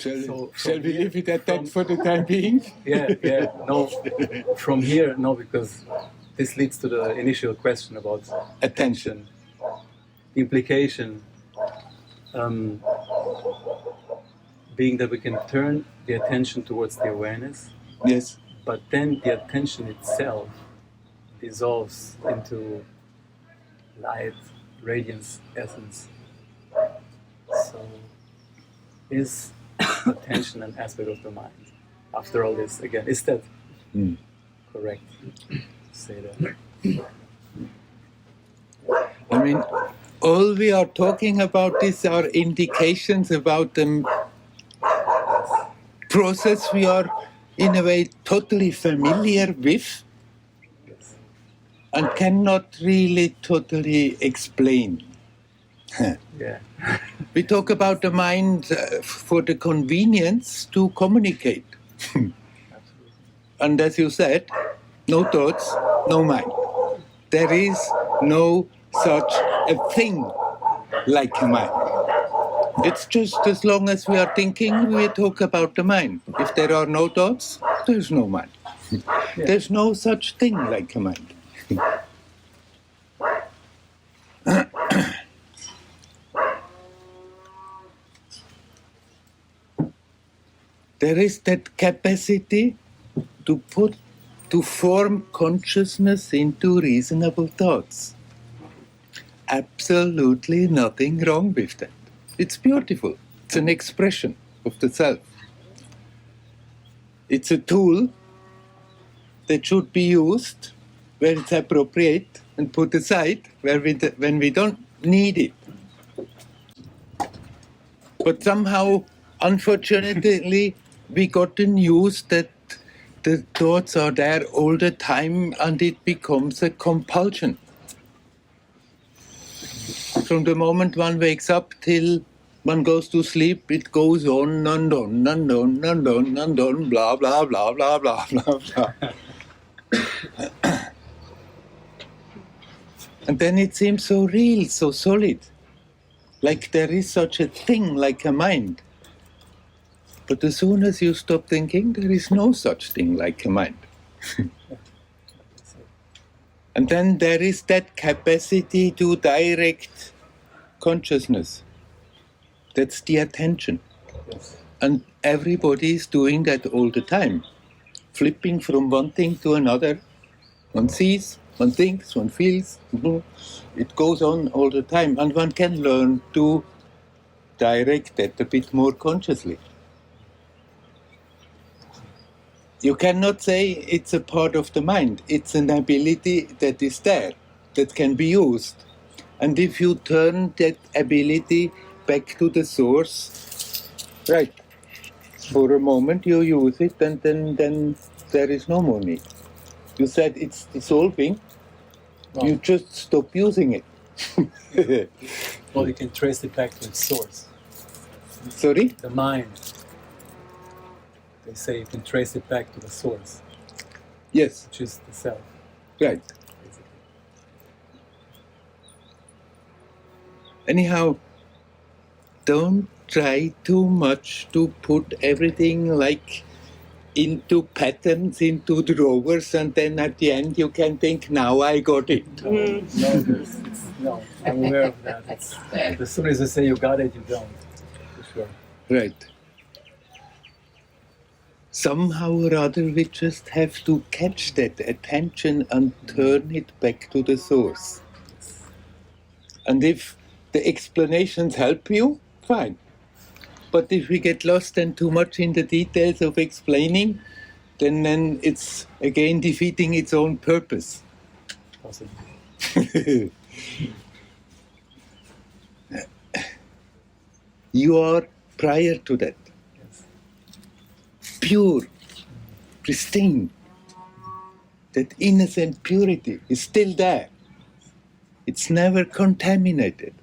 Shall we leave it at that for the time being? No, from here, no, because this leads to the initial question about attention. The implication being that we can turn the attention towards the awareness. Yes. But then the attention itself dissolves into light, radiance, essence. So is attention an aspect of the mind? After all this, again, is that correct to say that? I mean, all we are talking about is our indications about the process we are, in a way, totally familiar with and cannot really totally explain. Yeah. We talk about the mind for the convenience to communicate. And as you said, no thoughts, no mind. There is no such a thing like a mind. It's just as long as we are thinking, we talk about the mind. If there are no thoughts, there's no mind. Yeah. There's no such thing like a mind. There is that capacity to form consciousness into reasonable thoughts. Absolutely nothing wrong with that. It's beautiful. It's an expression of the self. It's a tool that should be used where it's appropriate and put aside when we don't need it. But somehow, unfortunately, we gotten used that the thoughts are there all the time and it becomes a compulsion. From the moment one wakes up till one goes to sleep, it goes on and on and on and on and on, blah, blah, blah, blah, blah, blah, blah. And then it seems so real, so solid. Like there is such a thing like a mind. But as soon as you stop thinking, there is no such thing like a mind. And then there is that capacity to direct consciousness. That's the attention. Yes. And everybody is doing that all the time. Flipping from one thing to another. One sees, one thinks, one feels. It goes on all the time. And one can learn to direct that a bit more consciously. You cannot say it's a part of the mind. It's an ability that is there, that can be used. And if you turn that ability back to the source, right, for a moment you use it and then there is no more need. You said it's dissolving, you just stop using it. Well, you can trace it back to its source. Sorry? The mind. They say you can trace it back to the source. Yes. Which is the self. Right. Basically. Anyhow, don't try too much to put everything like into patterns, into drawers, and then at the end you can think, now I got it. No, I'm aware of that. As soon as you say you got it, you don't. For sure. Right. Somehow or other we just have to catch that attention and turn it back to the source. And if the explanations help you, fine. But if we get lost and too much in the details of explaining, then it's again defeating its own purpose. Possibly. You are prior to that. Pure, pristine. That innocent purity is still there. It's never contaminated.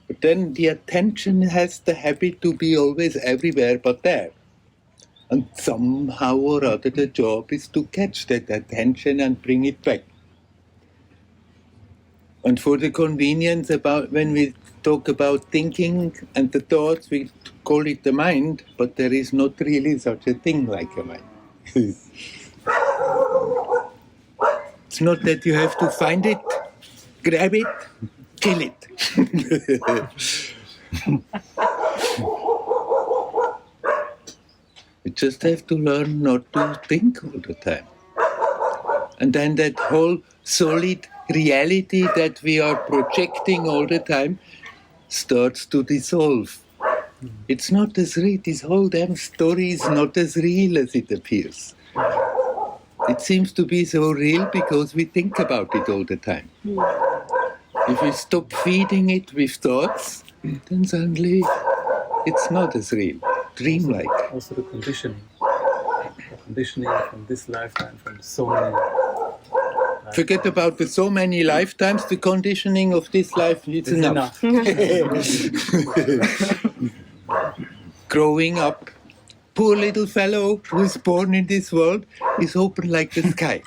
But then the attention has the habit to be always everywhere but there. And somehow or other the job is to catch that attention and bring it back. And for the convenience about when we talk about thinking and the thoughts, we call it the mind, but there is not really such a thing like a mind. It's not that you have to find it, grab it, kill it. You just have to learn not to think all the time. And then that whole solid reality that we are projecting all the time starts to dissolve. It's not as real, this whole damn story is not as real as it appears. It seems to be so real because we think about it all the time. If we stop feeding it with thoughts, then suddenly it's not as real, dreamlike. Also the conditioning. The conditioning from this lifetime, from so many lifetimes. Forget about the so many lifetimes, the conditioning of this life, it's enough. Growing up, poor little fellow who is born in this world is open like the sky.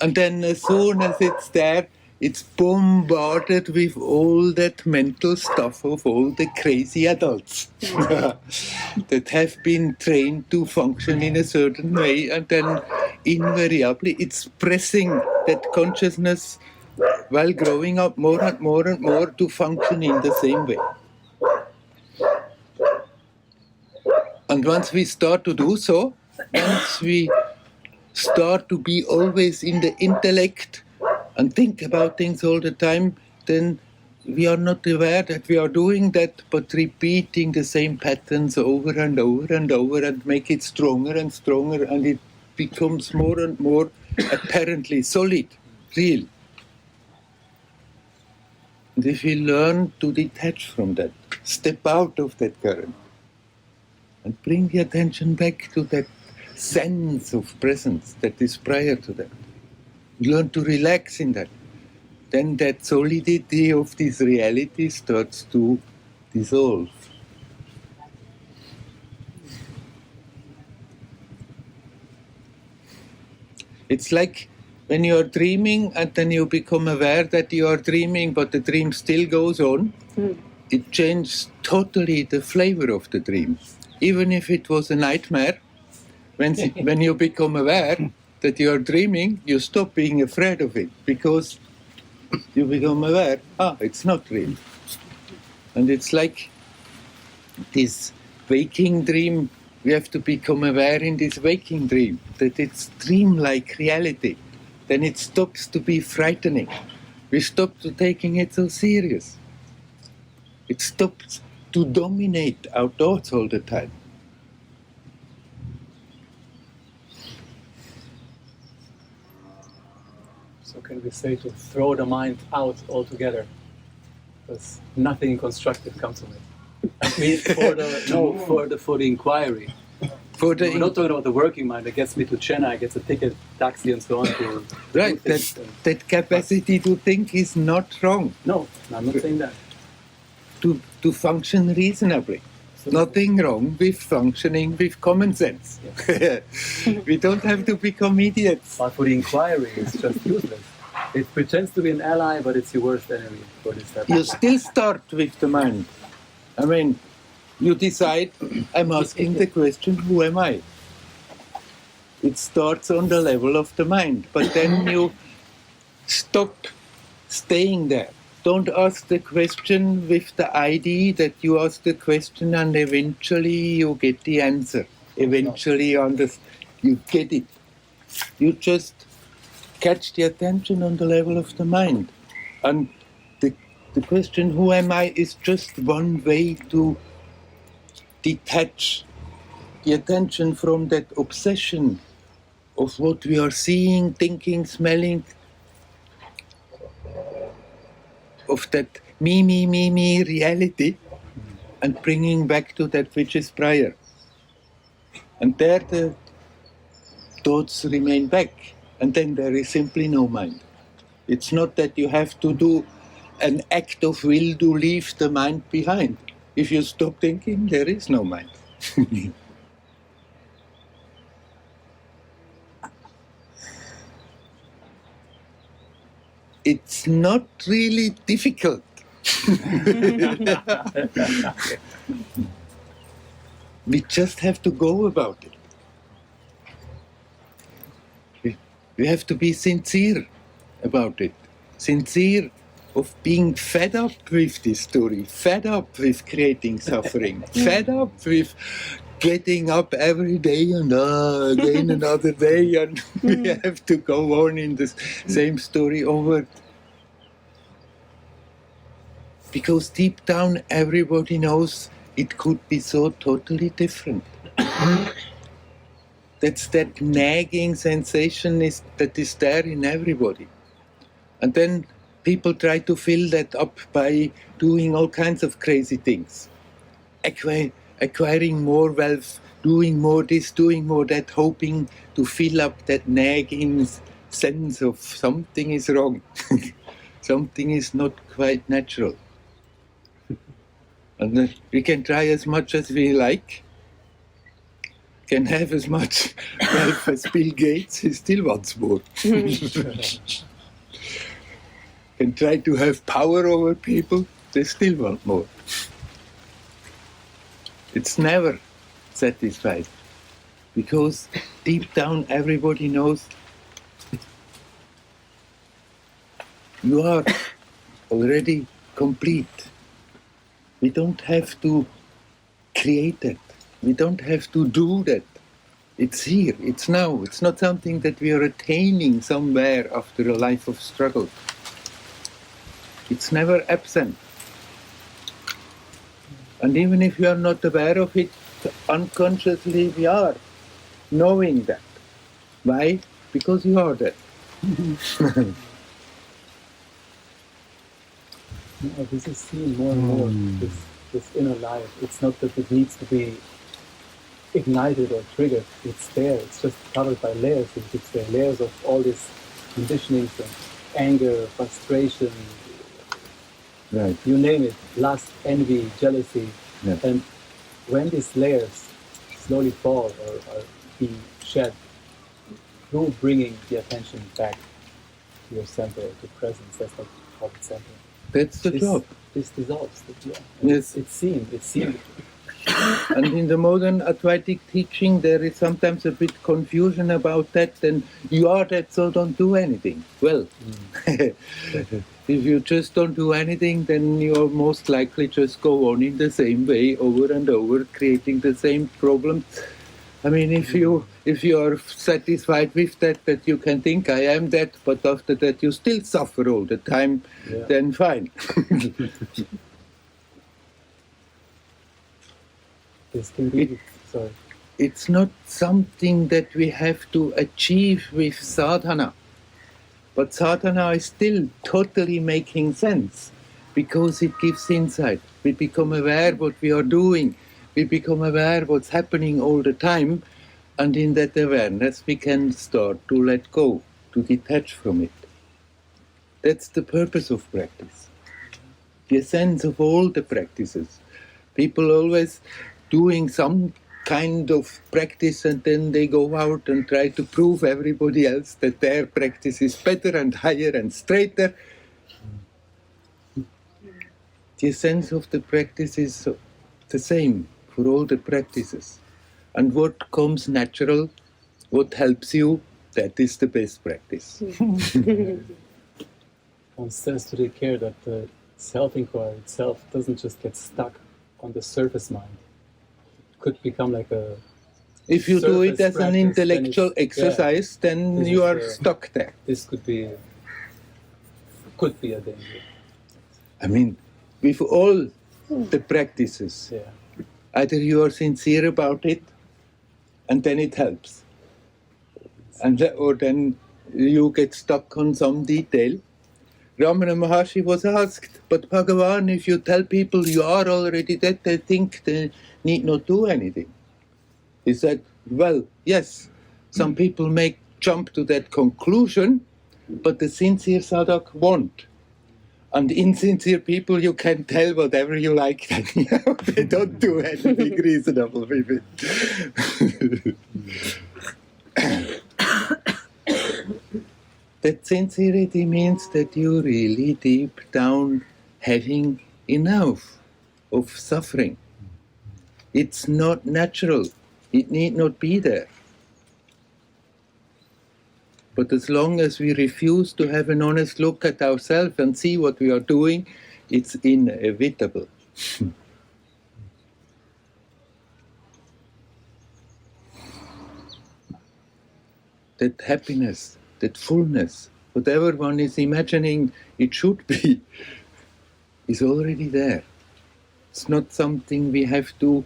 And then as soon as it's there, it's bombarded with all that mental stuff of all the crazy adults that have been trained to function in a certain way, and then invariably it's pressing that consciousness while growing up more and more and more to function in the same way. And once we start to do so, once we start to be always in the intellect and think about things all the time, then we are not aware that we are doing that, but repeating the same patterns over and over and over and make it stronger and stronger, and it becomes more and more apparently solid, real. And if we learn to detach from that, step out of that current, and bring the attention back to that sense of presence that is prior to that. Learn to relax in that. Then that solidity of this reality starts to dissolve. It's like when you are dreaming and then you become aware that you are dreaming, but the dream still goes on. It changes totally the flavor of the dream. Even if it was a nightmare, when you become aware that you are dreaming, you stop being afraid of it because you become aware, it's not real. And it's like this waking dream, we have to become aware in this waking dream that it's dream-like reality. Then it stops to be frightening. We stop to taking it so serious. It stops to dominate our thoughts all the time. So can we say to throw the mind out altogether? Because nothing constructive comes from it. I mean, for the inquiry. We're not talking about the working mind that gets me to Chennai, gets a ticket, taxi, and so on. Right, that capacity to think is not wrong. No, I'm not saying that. To function reasonably. Nothing wrong with functioning with common sense. Yeah. We don't have to become idiots. But for the inquiry, it's just useless. It pretends to be an ally, but it's your worst enemy for this type. You still start with the mind. I mean, you decide, I'm asking the question, who am I? It starts on the level of the mind, but then you stop staying there. Don't ask the question with the idea that you ask the question and eventually you get the answer. Eventually you get it. You just catch the attention on the level of the mind. And the question, who am I, is just one way to detach the attention from that obsession of what we are seeing, thinking, smelling, of that me reality, and bringing back to that which is prior. And there the thoughts remain back, and then there is simply no mind. It's not that you have to do an act of will to leave the mind behind. If you stop thinking, there is no mind. it's not really difficult. We just have to go about it. We have to be sincere about it. Sincere of being fed up with this story, fed up with creating suffering, fed up with getting up every day and again another day, and we have to go on in the same story over. Because deep down everybody knows it could be so totally different. That's that nagging sensation that is there in everybody. And then people try to fill that up by doing all kinds of crazy things. Acquiring more wealth, doing more this, doing more that, hoping to fill up that nagging sense of something is wrong. Something is not quite natural. And we can try as much as we like, can have as much wealth as Bill Gates, he still wants more. Can try to have power over people, they still want more. It's never satisfied, because deep down everybody knows you are already complete. We don't have to create that. We don't have to do that. It's here, it's now. It's not something that we are attaining somewhere after a life of struggle. It's never absent. And even if we are not aware of it, unconsciously we are knowing that. Why? Because you are that. This is seen more and more, this inner life. It's not that it needs to be ignited or triggered. It's there. It's just covered by layers. It's there. Layers of all these conditionings and anger, frustration, Right. you name it, lust, envy, jealousy. Yeah. And when these layers slowly fall or be shed, through bringing the attention back to your center, to presence, that's what we call it center. That's the job. This dissolves. Yes. It's seen. And in the modern Advaitic teaching, there is sometimes a bit confusion about that, and you are that, so don't do anything. Well, if you just don't do anything, then you're most likely just go on in the same way over and over, creating the same problem. I mean, if you are satisfied with that you can think I am that, but after that you still suffer all the time, then fine. This can be, sorry. It's not something that we have to achieve with sadhana. But sadhana is still totally making sense, because it gives insight. We become aware what we are doing. We become aware what's happening all the time. And in that awareness we can start to let go, to detach from it. That's the purpose of practice. The essence of all the practices. People always doing some kind of practice, and then they go out and try to prove everybody else that their practice is better and higher and straighter. The essence of the practice is the same for all the practices. And what comes natural, what helps you, that is the best practice. One says to take care that the self-inquiry itself doesn't just get stuck on the surface mind. Could become like a... If you do it as an intellectual exercise, then you are stuck there. This could be a danger. I mean, with all the practices, either you are sincere about it, and then it helps. Or then you get stuck on some detail. Ramana Maharshi was asked, but Bhagavan, if you tell people you are already dead, they think they need not do anything. He said, well, yes, some people may jump to that conclusion, but the sincere sadhak won't. And insincere people, you can tell whatever you like, they don't do anything reasonable with it. That sincerity means that you really deep down having enough of suffering. It's not natural. It need not be there. But as long as we refuse to have an honest look at ourselves and see what we are doing, it's inevitable. That happiness, that fullness, whatever one is imagining it should be, is already there. It's not something we have to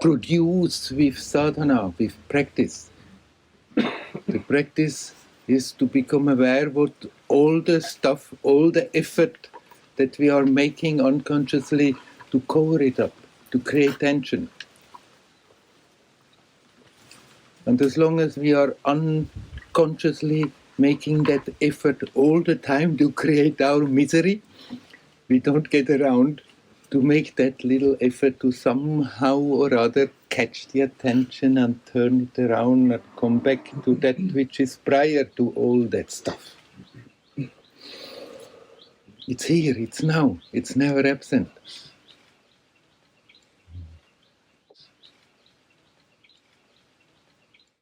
produce with sadhana, with practice. The practice is to become aware what all the stuff, all the effort that we are making unconsciously to cover it up, to create tension. And as long as we are unconsciously making that effort all the time to create our misery, we don't get around to make that little effort to somehow or other catch the attention and turn it around and come back to that which is prior to all that stuff. It's here, it's now, it's never absent.